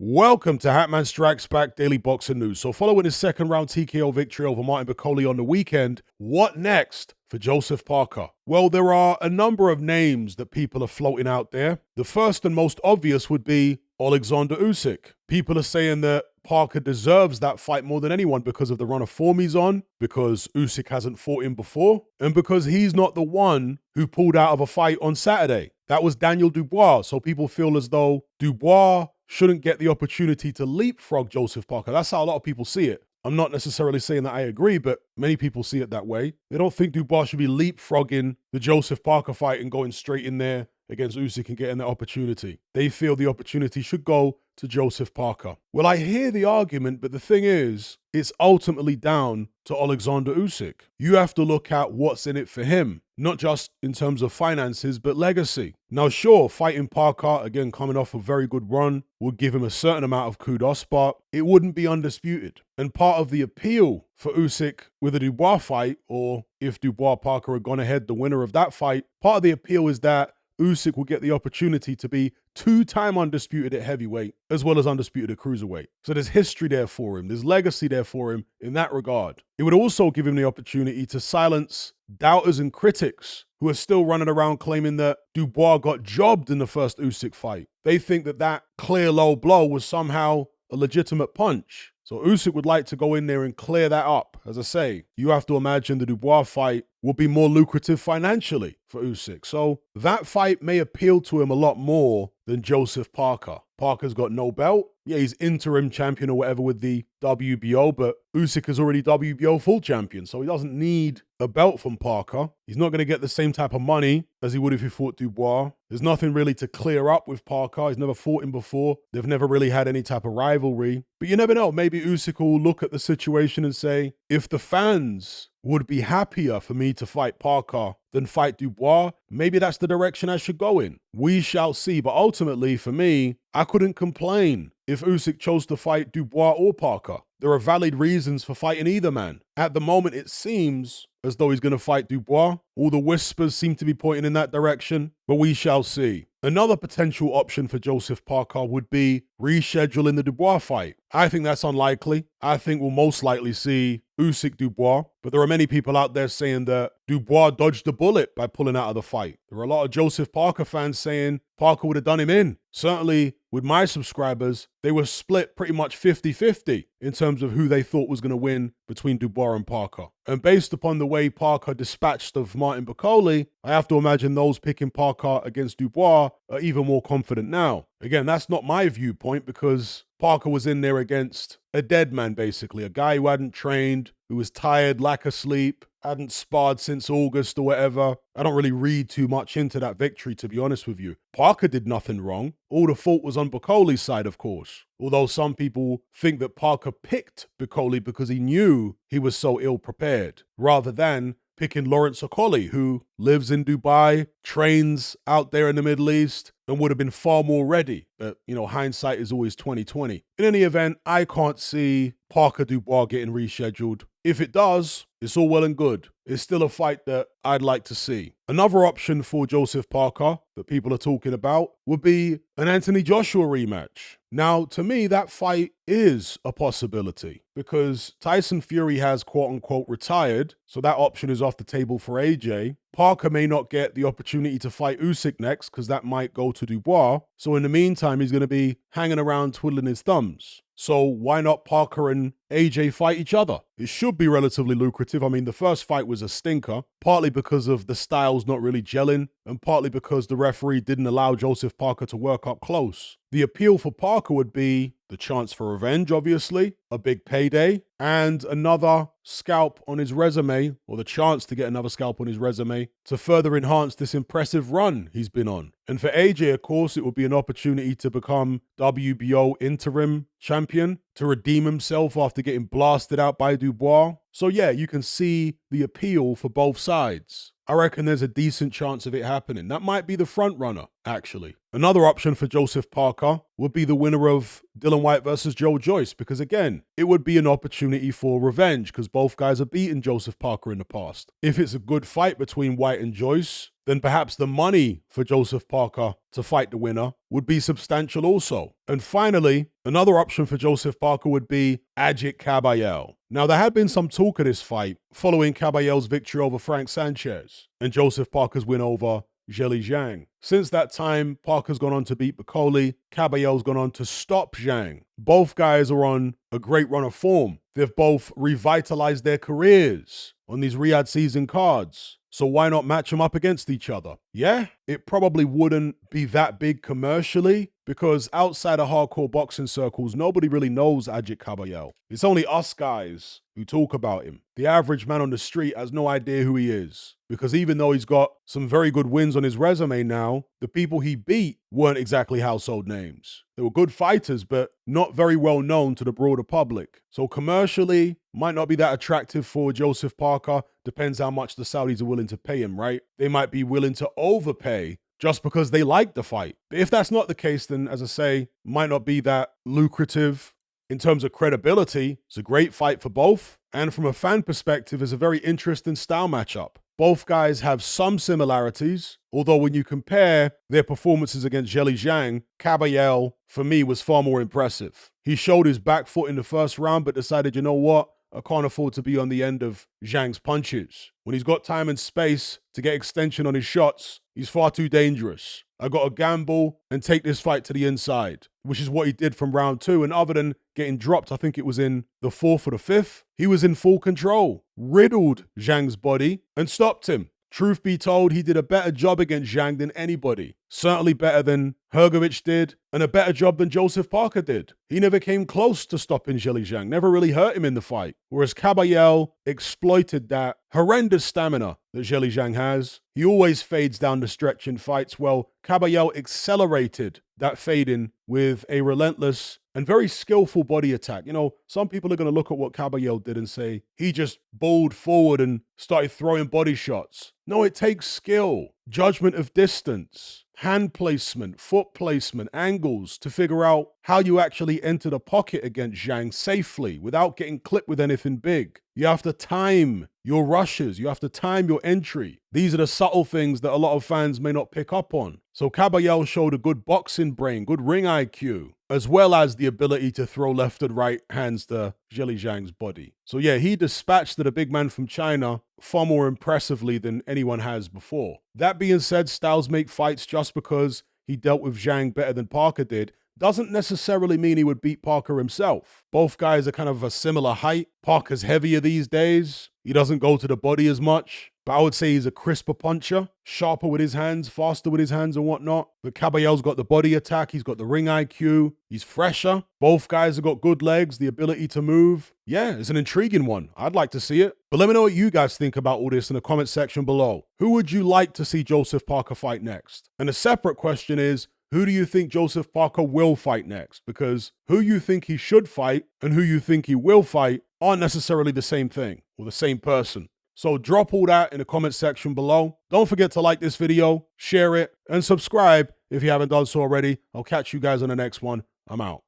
Welcome to Hatman Strikes Back Daily Boxing News. So following his second round TKO victory over Martin Bakole on the weekend, what next for Joseph Parker? Well, there are a number of names that people are floating out there. The first and most obvious would be Alexander Usyk. People are saying that Parker deserves that fight more than anyone because of the run of form he's on, because Usyk hasn't fought him before, and because he's not the one who pulled out of a fight on Saturday. That was Daniel Dubois. So people feel as though Dubois shouldn't get the opportunity to leapfrog Joseph Parker. That's how a lot of people see it. I'm not necessarily saying that I agree, but many people see it that way. They don't think Dubois should be leapfrogging the Joseph Parker fight and going straight in there against Usyk and getting that opportunity. They feel the opportunity should go to Joseph Parker. Well, I hear the argument, but the thing is, it's ultimately down to Alexander Usyk. You have to look at what's in it for him, not just in terms of finances, but legacy. Now, sure, fighting Parker, again, coming off a very good run, would give him a certain amount of kudos, but it wouldn't be undisputed. And part of the appeal for Usyk with a Dubois fight, or if Dubois-Parker had gone ahead, the winner of that fight, part of the appeal is that Usyk will get the opportunity to be two-time undisputed at heavyweight, as well as undisputed at cruiserweight. So there's history there for him. There's legacy there for him in that regard. It would also give him the opportunity to silence doubters and critics who are still running around claiming that Dubois got jobbed in the first Usyk fight. They think that that clear low blow was somehow a legitimate punch. So Usyk would like to go in there and clear that up. As I say, you have to imagine the Dubois fight will be more lucrative financially for Usyk. So that fight may appeal to him a lot more than Joseph Parker. Parker's got no belt. Yeah, he's interim champion or whatever with the WBO, but Usyk is already WBO full champion, so he doesn't need a belt from Parker. He's not going to get the same type of money as he would if he fought Dubois. There's nothing really to clear up with Parker. He's never fought him before. They've never really had any type of rivalry. But you never know. Maybe Usyk will look at the situation and say, if the fans would be happier for me to fight Parker than fight Dubois, maybe that's the direction I should go in. We shall see. But ultimately, for me, I couldn't complain if Usyk chose to fight Dubois or Parker. There are valid reasons for fighting either man. At the moment, it seems as though he's going to fight Dubois. All the whispers seem to be pointing in that direction, but we shall see. Another potential option for Joseph Parker would be rescheduling the Dubois fight. I think that's unlikely. I think we'll most likely see Usyk Dubois, but there are many people out there saying that Dubois dodged the bullet by pulling out of the fight. There are a lot of Joseph Parker fans saying Parker would have done him in. Certainly, with my subscribers, they were split pretty much 50-50 in terms of who they thought was going to win between Dubois and Parker. And based upon the way Parker dispatched of Martin Bakole, I have to imagine those picking Parker against Dubois are even more confident now. Again, that's not my viewpoint because Parker was in there against a dead man, basically. A guy who hadn't trained, who was tired, lack of sleep, hadn't sparred since August or whatever. I don't really read too much into that victory, to be honest with you. Parker did nothing wrong. All the fault was on Bakole's side, of course. Although some people think that Parker picked Bakole because he knew he was so ill-prepared, rather than picking Lawrence Okolie, who lives in Dubai, trains out there in the Middle East, and would have been far more ready. But, hindsight is always 20/20. In any event, I can't see Parker Dubois getting rescheduled. If it does, it's all well and good. It's still a fight that I'd like to see. Another option for Joseph Parker that people are talking about would be an Anthony Joshua rematch. Now, to me, that fight is a possibility because Tyson Fury has quote-unquote retired, so that option is off the table for AJ. Parker may not get the opportunity to fight Usyk next because that might go to Dubois. So in the meantime, he's going to be hanging around twiddling his thumbs. So why not Parker and AJ fight each other? It should be relatively lucrative. I mean, the first fight was a stinker, partly because of the styles not really gelling, and partly because the referee didn't allow Joseph Parker to work up close. The appeal for Parker would be the chance for revenge, obviously, a big payday, and another scalp on his resume, or the chance to get another scalp on his resume, to further enhance this impressive run he's been on. And for AJ, of course, it would be an opportunity to become WBO interim champion, to redeem himself after getting blasted out by Dubois. So yeah, you can see the appeal for both sides. I reckon there's a decent chance of it happening. That might be the front runner, actually. Another option for Joseph Parker would be the winner of Dillian Whyte versus Joyce, because again, it would be an opportunity for revenge because both guys have beaten Joseph Parker in the past. If it's a good fight between Whyte and Joyce, then perhaps the money for Joseph Parker to fight the winner would be substantial also. And finally, another option for Joseph Parker would be Agit Kabayel. Now, there had been some talk of this fight following Kabayel's victory over Frank Sanchez and Joseph Parker's win over Zheli Zhang. Since that time, Parker's gone on to beat Bakole. Kabayel's gone on to stop Zhang. Both guys are on a great run of form. They've both revitalized their careers on these Riyadh season cards. So why not match them up against each other? Yeah, it probably wouldn't be that big commercially because outside of hardcore boxing circles, nobody really knows Agit Kabayel. It's only us guys who talk about him. The average man on the street has no idea who he is because even though he's got some very good wins on his resume now, the people he beat weren't exactly household names. They were good fighters, but not very well known to the broader public. So commercially, might not be that attractive for Joseph Parker. Depends how much the Saudis are willing to pay him, right? They might be willing to overpay just because they like the fight. But if that's not the case, then as I say, might not be that lucrative. In terms of credibility, it's a great fight for both. And from a fan perspective, it's a very interesting style matchup. Both guys have some similarities, although when you compare their performances against Zheli Zhang, Kabayel, for me, was far more impressive. He showed his back foot in the first round, but decided, you know what? I can't afford to be on the end of Zhang's punches. When he's got time and space to get extension on his shots, he's far too dangerous. I got to gamble and take this fight to the inside, which is what he did from round 2. And other than getting dropped, I think it was in the 4th or the 5th, he was in full control, riddled Zhang's body and stopped him. Truth be told, he did a better job against Zhang than anybody. Certainly better than Hrgovic did, and a better job than Joseph Parker did. He never came close to stopping Zheli Zhang, never really hurt him in the fight. Whereas Kabayel exploited that horrendous stamina that Zheli Zhang has. He always fades down the stretch in fights. Well, Kabayel accelerated that fading with a relentless and very skillful body attack. You know, some people are going to look at what Kabayel did and say he just bowled forward and started throwing body shots. No, it takes skill, judgment of distance, hand placement, foot placement, angles to figure out how you actually enter the pocket against Zhang safely without getting clipped with anything big. You have to time your rushes. You have to time your entry. These are the subtle things that a lot of fans may not pick up on. So Kabayel showed a good boxing brain, good ring IQ, as well as the ability to throw left and right hands to Zheli Zhang's body. So yeah, he dispatched the big man from China far more impressively than anyone has before. That being said, styles make fights. Just because he dealt with Zhang better than Parker did doesn't necessarily mean he would beat Parker himself. Both guys are kind of a similar height. Parker's heavier these days. He doesn't go to the body as much. But I would say he's a crisper puncher, sharper with his hands, faster with his hands and whatnot. But Kabayel's got the body attack. He's got the ring IQ. He's fresher. Both guys have got good legs, the ability to move. Yeah, it's an intriguing one. I'd like to see it. But let me know what you guys think about all this in the comment section below. Who would you like to see Joseph Parker fight next? And a separate question is, who do you think Joseph Parker will fight next? Because who you think he should fight and who you think he will fight aren't necessarily the same thing or the same person. So drop all that in the comment section below. Don't forget to like this video, share it, and subscribe if you haven't done so already. I'll catch you guys on the next one. I'm out.